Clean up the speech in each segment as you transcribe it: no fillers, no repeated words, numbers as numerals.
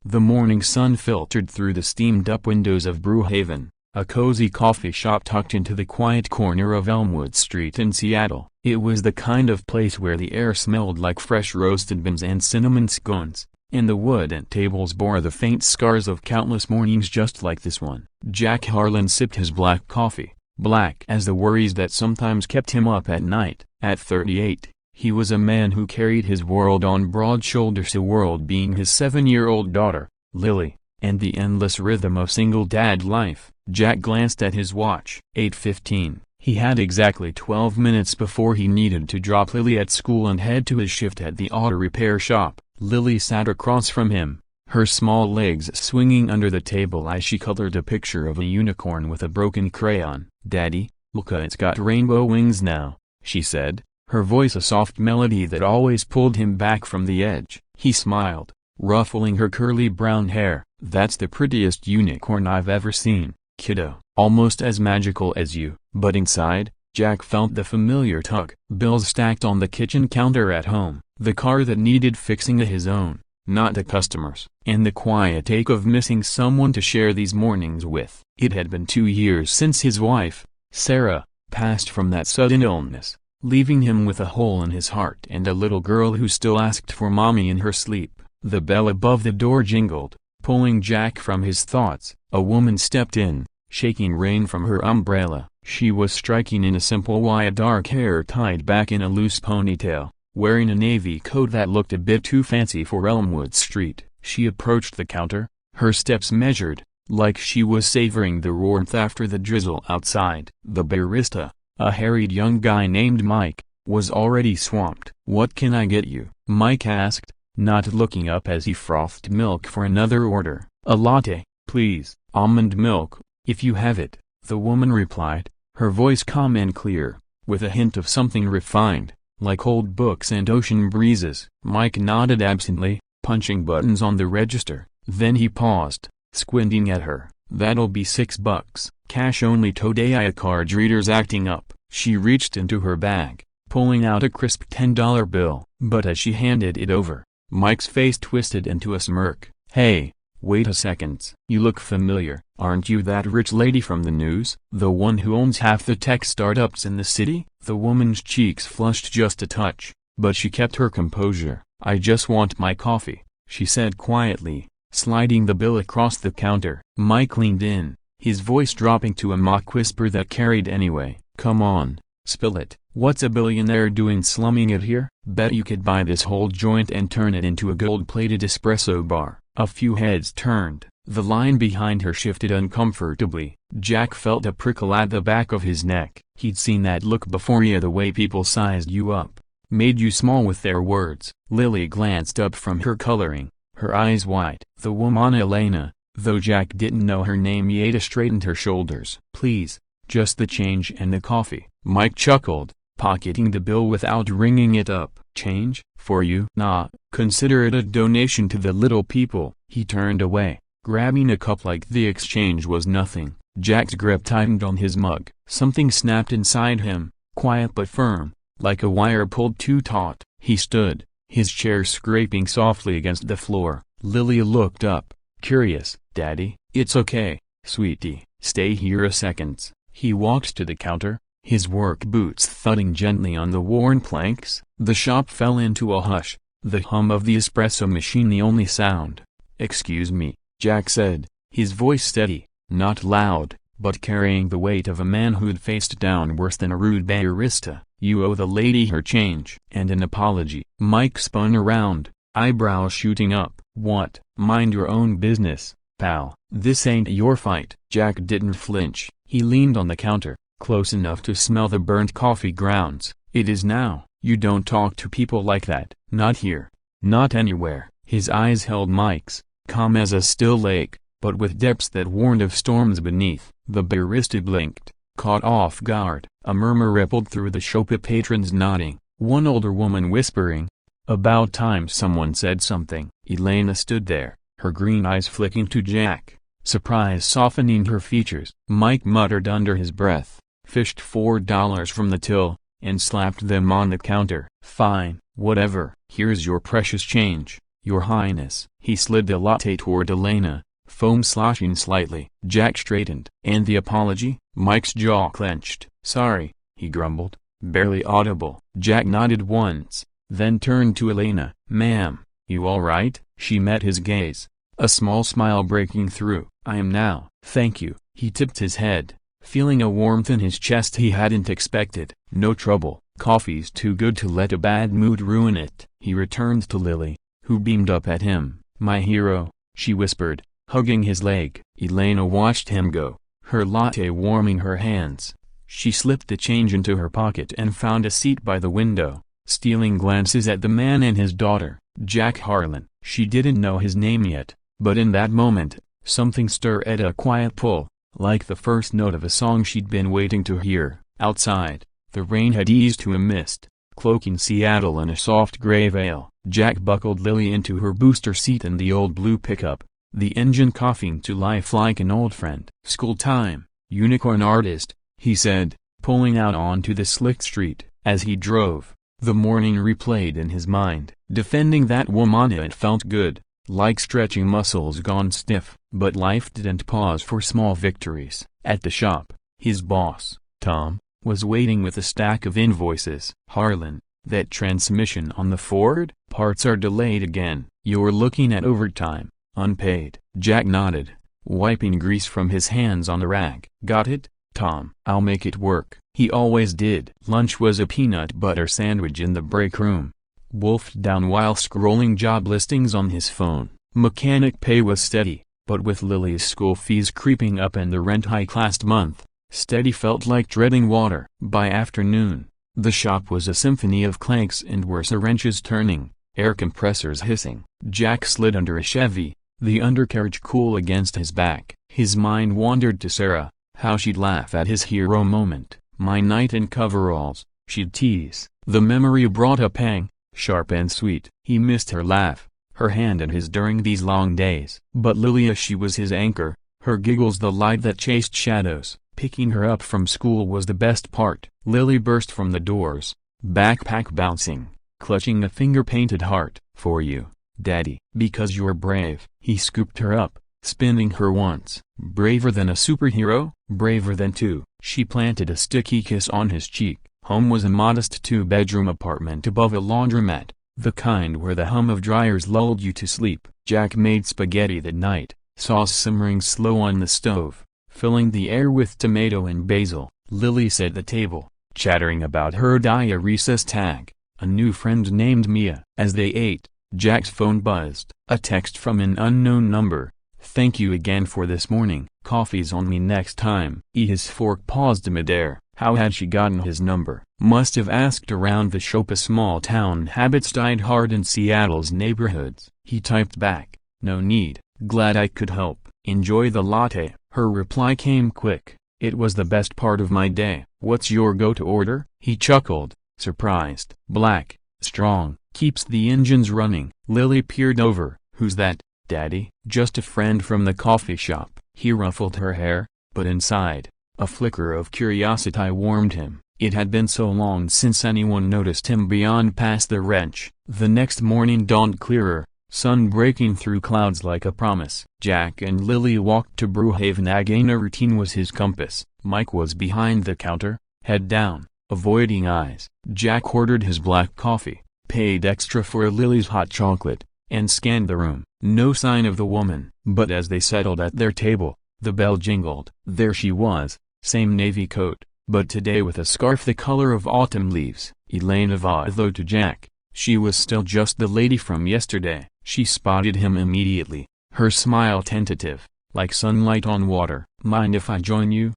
The morning sun filtered through the steamed-up windows of Brewhaven, a cozy coffee shop tucked into the quiet corner of Elmwood Street in Seattle. It was the kind of place where the air smelled like fresh roasted beans and cinnamon scones, and the wooden tables bore the faint scars of countless mornings just like this one. Jack Harlan sipped his black coffee, black as the worries that sometimes kept him up at night. At 38, he was a man who carried his world on broad shoulders, a world being his 7-year-old daughter, Lily, and the endless rhythm of single-dad life. Jack glanced at his watch. 8:15. He had exactly 12 minutes before he needed to drop Lily at school and head to his shift at the auto repair shop. Lily sat across from him, her small legs swinging under the table as she colored a picture of a unicorn with a broken crayon. "Daddy, look, it's got rainbow wings now," she said, her voice a soft melody that always pulled him back from the edge. He smiled, ruffling her curly brown hair. "That's the prettiest unicorn I've ever seen, kiddo, almost as magical as you." But inside, Jack felt the familiar tug. Bills stacked on the kitchen counter at home, the car that needed fixing his own, not the customer's, and the quiet ache of missing someone to share these mornings with. It had been 2 years since his wife, Sarah, passed from that sudden illness, leaving him with a hole in his heart and a little girl who still asked for mommy in her sleep. The bell above the door jingled, pulling Jack from his thoughts. A woman stepped in, shaking rain from her umbrella. She was striking in a simple white dark hair tied back in a loose ponytail, wearing a navy coat that looked a bit too fancy for Elmwood Street. She approached the counter, her steps measured, like she was savoring the warmth after the drizzle outside. The barista, a harried young guy named Mike, was already swamped. "What can I get you?" Mike asked, not looking up as he frothed milk for another order. "A latte, please." "Almond milk, if you have it," the woman replied, her voice calm and clear, with a hint of something refined, like old books and ocean breezes. Mike nodded absently, punching buttons on the register. Then he paused, squinting at her. "That'll be $6. Cash only today." "A card reader's acting up." She reached into her bag, pulling out a crisp $10 bill. But as she handed it over, Mike's face twisted into a smirk. "Hey, wait a second. You look familiar. Aren't you that rich lady from the news? The one who owns half the tech startups in the city?" The woman's cheeks flushed just a touch, but she kept her composure. "I just want my coffee," she said quietly, sliding the bill across the counter. Mike leaned in, his voice dropping to a mock whisper that carried anyway. "Come on, spill it. What's a billionaire doing slumming it here? Bet you could buy this whole joint and turn it into a gold-plated espresso bar." A few heads turned. The line behind her shifted uncomfortably. Jack felt a prickle at the back of his neck. He'd seen that look before. "Yeah, the way people sized you up, made you small with their words." Lily glanced up from her coloring, her eyes wide. The woman Elena, though Jack didn't know her name yet, straightened her shoulders. "Please, just the change and the coffee." Mike chuckled, pocketing the bill without ringing it up. "Change? For you? Nah, consider it a donation to the little people." He turned away, grabbing a cup like the exchange was nothing. Jack's grip tightened on his mug. Something snapped inside him, quiet but firm, like a wire pulled too taut. He stood, his chair scraping softly against the floor. Lily looked up, curious. "Daddy?" "It's okay, sweetie, stay here a second." He walked to the counter, his work boots thudding gently on the worn planks. The shop fell into a hush, the hum of the espresso machine the only sound. "Excuse me," Jack said, his voice steady, not loud, but carrying the weight of a man who'd faced down worse than a rude barista. "You owe the lady her change." "And an apology." Mike spun around, eyebrows shooting up. "What? Mind your own business, pal. This ain't your fight." Jack didn't flinch. He leaned on the counter, close enough to smell the burnt coffee grounds. "It is now. You don't talk to people like that. Not here. Not anywhere." His eyes held Mike's, calm as a still lake, but with depths that warned of storms beneath. The barista blinked, caught off guard. A murmur rippled through the shop, patrons nodding, one older woman whispering, "About time someone said something." Elena stood there, her green eyes flicking to Jack, surprise softening her features. Mike muttered under his breath, fished $4 from the till, and slapped them on the counter. "Fine, whatever. Here's your precious change. Your Highness. He slid the latte toward Elena, foam sloshing slightly. Jack straightened. And the apology? Mike's jaw clenched. Sorry, he grumbled, barely audible. Jack nodded once, then turned to Elena. Ma'am, you all right? She met his gaze, a small smile breaking through. I am now. Thank you. He tipped his head, feeling a warmth in his chest he hadn't expected. No trouble. Coffee's too good to let a bad mood ruin it. He returned to Lily, who beamed up at him. My hero, she whispered, hugging his leg. Elena watched him go, her latte warming her hands. She slipped the change into her pocket and found a seat by the window, stealing glances at the man and his daughter, Jack Harlan. She didn't know his name yet, but in that moment, something stirred at a quiet pull, like the first note of a song she'd been waiting to hear. Outside, the rain had eased to a mist, cloaking Seattle in a soft gray veil. Jack buckled Lily into her booster seat in the old blue pickup, the engine coughing to life like an old friend. School time, unicorn artist, he said, pulling out onto the slick street. As he drove, the morning replayed in his mind. Defending that woman, it felt good, like stretching muscles gone stiff. But life didn't pause for small victories. At the shop, his boss, Tom, was waiting with a stack of invoices. Harlan, that transmission on the Ford? Parts are delayed again. You're looking at overtime, unpaid. Jack nodded, wiping grease from his hands on the rag. Got it, Tom? I'll make it work. He always did. Lunch was a peanut butter sandwich in the break room, wolfed down while scrolling job listings on his phone. Mechanic pay was steady, but with Lily's school fees creeping up and the rent hike last month, steady felt like treading water. By afternoon, the shop was a symphony of clanks and worse, wrenches turning, air compressors hissing. Jack slid under a Chevy, the undercarriage cool against his back. His mind wandered to Sarah, how she'd laugh at his hero moment. My knight in coveralls, she'd tease. The memory brought a pang, sharp and sweet. He missed her laugh, her hand in his during these long days. But Lilia, she was his anchor, her giggles the light that chased shadows. Picking her up from school was the best part. Lily burst from the doors, backpack bouncing, clutching a finger-painted heart. For you, Daddy. Because you're brave. He scooped her up, spinning her once. Braver than a superhero? Braver than two. She planted a sticky kiss on his cheek. Home was a modest two-bedroom apartment above a laundromat, the kind where the hum of dryers lulled you to sleep. Jack made spaghetti that night, sauce simmering slow on the stove, filling the air with tomato and basil. Lily sat at the table, chattering about her recess tag, a new friend named Mia. As they ate, Jack's phone buzzed. A text from an unknown number. Thank you again for this morning. Coffee's on me next time. His fork paused midair. How had she gotten his number? Must have asked around the shop. A small town habits died hard in Seattle's neighborhoods. He typed back, no need, glad I could help. Enjoy the latte. Her reply came quick. It was the best part of my day. What's your go-to order? He chuckled, surprised. Black, strong, keeps the engines running. Lily peered over. Who's that, Daddy? Just a friend from the coffee shop. He ruffled her hair, but inside, a flicker of curiosity warmed him. It had been so long since anyone noticed him beyond past the wrench. The next morning dawned clearer, sun breaking through clouds like a promise. Jack and Lily walked to Brewhaven again. A routine was his compass. Mike was behind the counter, head down, avoiding eyes. Jack ordered his black coffee, paid extra for Lily's hot chocolate, and scanned the room. No sign of the woman. But as they settled at their table, the bell jingled. There she was, same navy coat, but today with a scarf the color of autumn leaves. Elena vowed though to Jack, she was still just the lady from yesterday. She spotted him immediately, her smile tentative, like sunlight on water. Mind if I join you?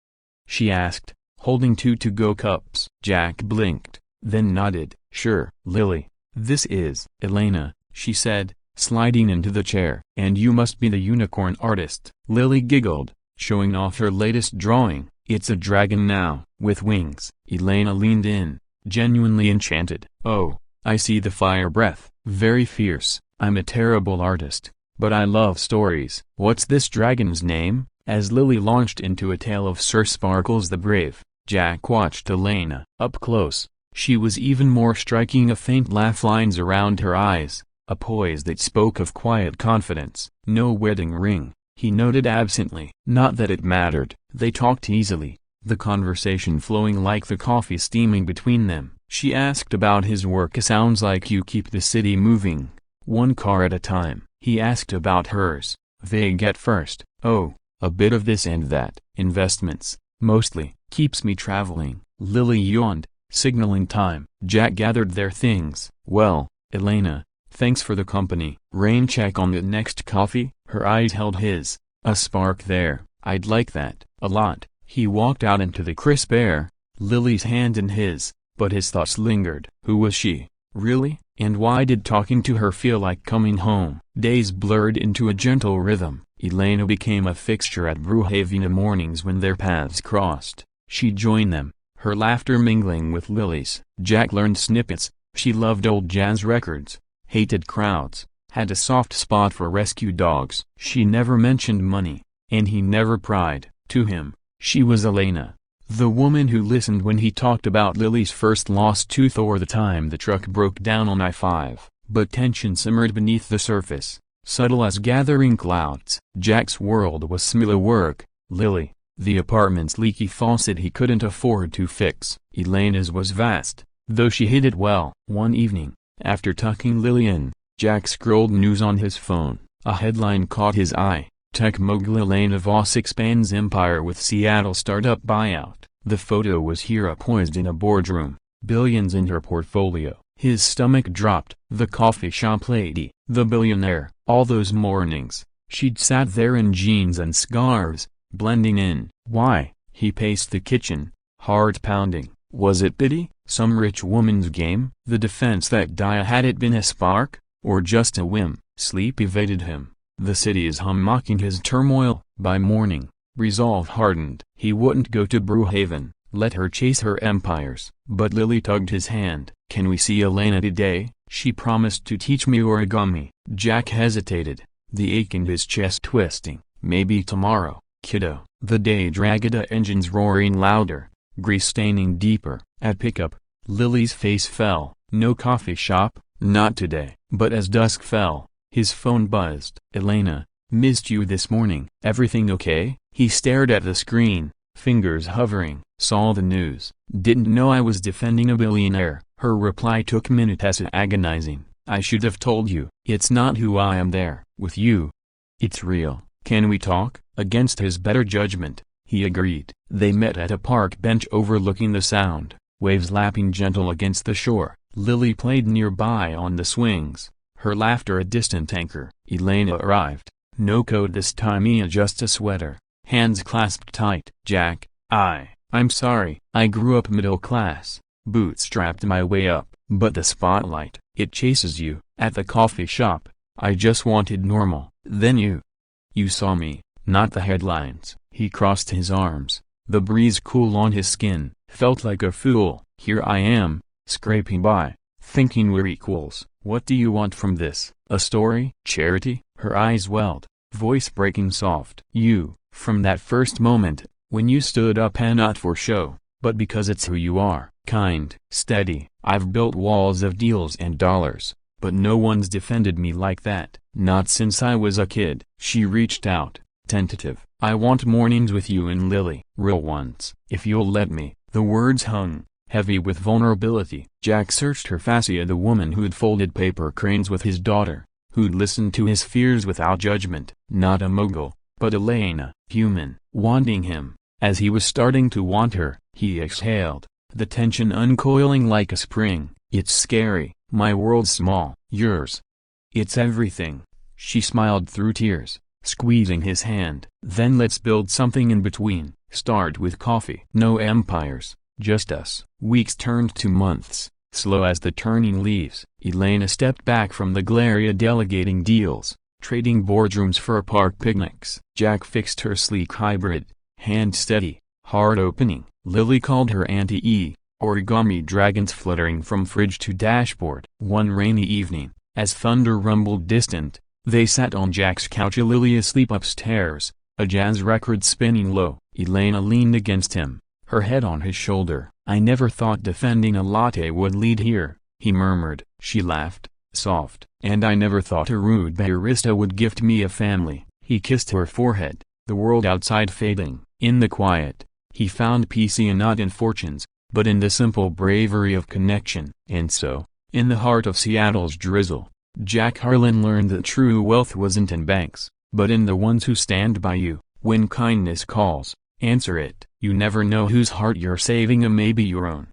She asked, holding two to-go cups. Jack blinked, then nodded. Sure. Lily, this is Elena, she said, sliding into the chair. And you must be the unicorn artist. Lily giggled, showing off her latest drawing. It's a dragon now, with wings. Elena leaned in, genuinely enchanted. Oh, I see the fire breath. Very fierce. I'm a terrible artist, but I love stories. What's this dragon's name? As Lily launched into a tale of Sir Sparkles the Brave, Jack watched Elena. Up close, she was even more striking. A faint laugh lines around her eyes, a poise that spoke of quiet confidence. No wedding ring, he noted absently. Not that it mattered. They talked easily, the conversation flowing like the coffee steaming between them. She asked about his work. Sounds like you keep the city moving, one car at a time. He asked about hers, vague at first. Oh, a bit of this and that. Investments, mostly. Keeps me traveling. Lily yawned, signaling time. Jack gathered their things. Well, Elena, thanks for the company. Rain check on the next coffee? Her eyes held his. A spark there. I'd like that. A lot. He walked out into the crisp air, Lily's hand in his, but his thoughts lingered. Who was she, really? And why did talking to her feel like coming home? Days blurred into a gentle rhythm. Elena became a fixture at Brewhaven mornings when their paths crossed. She joined them, her laughter mingling with Lily's. Jack learned snippets. She loved old jazz records, hated crowds, had a soft spot for rescue dogs. She never mentioned money, and he never pried. To him, she was Elena, the woman who listened when he talked about Lily's first lost tooth or the time the truck broke down on I-5. But tension simmered beneath the surface, subtle as gathering clouds. Jack's world was Smilla work, Lily, the apartment's leaky faucet he couldn't afford to fix. Elena's was vast, though she hid it well. One evening, after tucking Lily in, Jack scrolled news on his phone. A headline caught his eye. Tech mogul Elena Voss expands empire with Seattle startup buyout. The photo was here poised in a boardroom, billions in her portfolio. His stomach dropped. The coffee shop lady, the billionaire. All those mornings, she'd sat there in jeans and scarves, blending in. Why? He paced the kitchen, heart pounding. Was it pity? Some rich woman's game? The defense that had it been a spark, or just a whim? Sleep evaded him. The city's hum mocking his turmoil. By morning, resolve hardened. He wouldn't go to Brewhaven, let her chase her empires. But Lily tugged his hand. Can we see Elena today? She promised to teach me origami. Jack hesitated, the ache in his chest twisting. Maybe tomorrow, kiddo. The day dragged, engines roaring louder, grease staining deeper. At pickup, Lily's face fell. No coffee shop, not today. But as dusk fell, his phone buzzed. Elena, missed you this morning. Everything okay? He stared at the screen, fingers hovering. Saw the news. Didn't know I was defending a billionaire. Her reply took minutes, agonizing. I should have told you. It's not who I am there. With you, it's real. Can we talk? Against his better judgment, he agreed. They met at a park bench overlooking the Sound, waves lapping gentle against the shore. Lily played nearby on the swings, her laughter a distant anchor. Elena arrived. No coat this time, just a sweater, hands clasped tight. Jack, I'm sorry. I grew up middle class, bootstrapped my way up. But the spotlight, it chases you. At the coffee shop, I just wanted normal. Then you saw me, not the headlines. He crossed his arms, the breeze cool on his skin. Felt like a fool. Here I am, scraping by, thinking we're equals. What do you want from this? A story? Charity? Her eyes welled, voice breaking soft. From that first moment, when you stood up and not for show, but because it's who you are. Kind, steady. I've built walls of deals and dollars, but no one's defended me like that. Not since I was a kid. She reached out, tentative. I want mornings with you and Lily. Real ones. If you'll let me. The words hung, heavy with vulnerability. Jack searched her fascia. The woman who'd folded paper cranes with his daughter, who'd listened to his fears without judgment. Not a mogul, but Elena. Human. Wanting him, as he was starting to want her. He exhaled, the tension uncoiling like a spring. It's scary. My world's small. Yours. It's everything. She smiled through tears, squeezing his hand. Then let's build something in between. Start with coffee. No empires, just us. Weeks turned to months, slow as the turning leaves. Elena stepped back from the glare, delegating deals, trading boardrooms for park picnics. Jack fixed her sleek hybrid, hand steady, heart opening. Lily called her Auntie E, origami dragons fluttering from fridge to dashboard. One rainy evening, as thunder rumbled distant, they sat on Jack's couch. Lily asleep upstairs, a jazz record spinning low. Elena leaned against him, her head on his shoulder. I never thought defending a latte would lead here, he murmured. She laughed, soft. And I never thought a rude barista would gift me a family. He kissed her forehead, the world outside fading. In the quiet, he found peace not in fortunes, but in the simple bravery of connection. And so, in the heart of Seattle's drizzle, Jack Harlan learned that true wealth wasn't in banks, but in the ones who stand by you. When kindness calls, answer it. You never know whose heart you're saving, maybe your own.